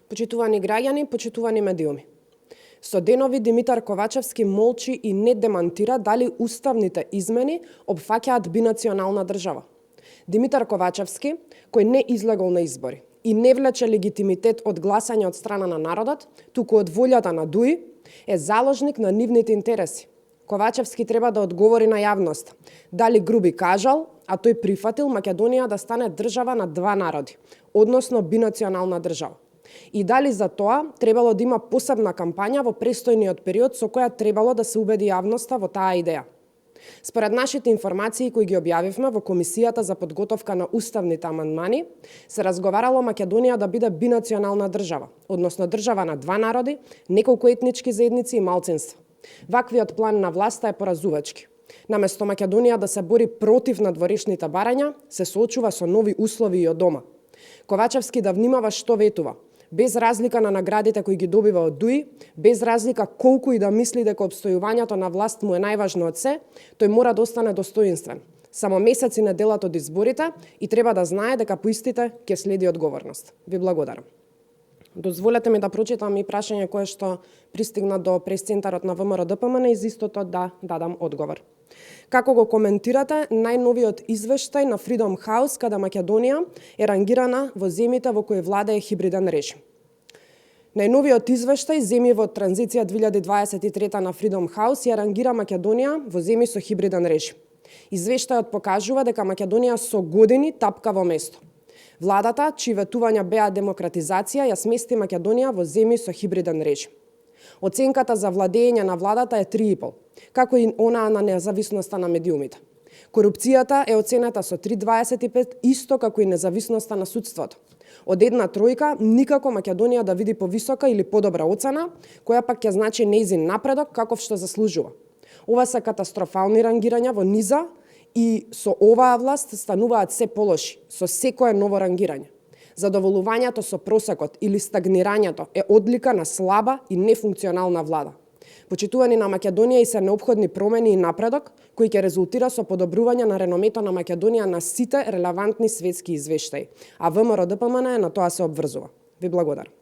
Почитувани граѓани, почитувани медиуми. Со денови Димитар Ковачевски молчи и не демантира дали уставните измени опфаќаат бинационална држава. Димитар Ковачевски, кој не излегол на избори и не влече легитимитет од гласање од страна на народот, туку од волјата на ДУИ, е заложник на нивните интереси. Ковачевски треба да одговори на јавност дали Груби кажал, а тој прифатил Македонија да стане држава на два народи, односно бинационална држава. И дали за тоа требало да има посебна кампања во престојниот период со која требало да се убеди јавноста во таа идеја. Според нашите информации кои ги објавивме во Комисијата за подготовка на уставните амандмани, се разговарало Македонија да биде бинационална држава, односно држава на два народи, неколку етнички заедници и малцинства. Ваквиот план на власта е поразувачки. Наместо Македонија да се бори против надворешните барања, се соочува со нови услови и од дома. Ковачевски да внимава што ветува, без разлика на наградите кои ги добива од ДУИ, без разлика колку и да мисли дека обстојувањето на власт му е најважно од се, тој мора да остане достоинствен. Само месеци неделат од изборите и треба да знае дека по истите ќе следи одговорност. Ви благодарам. Дозволете ми да прочитам и прашање кое што пристигна до пресцентарот на ВМРО-ДПМН и за истото да дадам одговор. Како го коментирате најновиот извештај на Freedom House каде Македонија е рангирана во земјите во кои владее хибриден режим? Најновиот извештај земји во транзиција 2023 на Freedom House ја рангира Македонија во земји со хибриден режим. Извештајот покажува дека Македонија со години тапка во место. Владата, чии ветувања беа демократизација, ја смести Македонија во земји со хибриден режим. Оценката за владење на владата е 3,5, како и онаа на независноста на медиумите. Корупцијата е оценета со 3,25, исто како и независноста на судството. Од 1,3 никако Македонија да види повисока или подобра оцена, која пак ќе значи нејзин напредок каков што заслужува. Ова се катастрофални рангирања во низа и со оваа власт стануваат се полоши, со секое ново рангирање. Задоволувањето со просекот или стагнирањето е одлика на слаба и нефункционална влада. Почитувани на Македонија и се неопходни промени и напредок, кои ќе резултира со подобрување на реномето на Македонија на сите релевантни светски извештаи, а ВМРО-ДПМН на тоа се обврзува. Ви благодарам.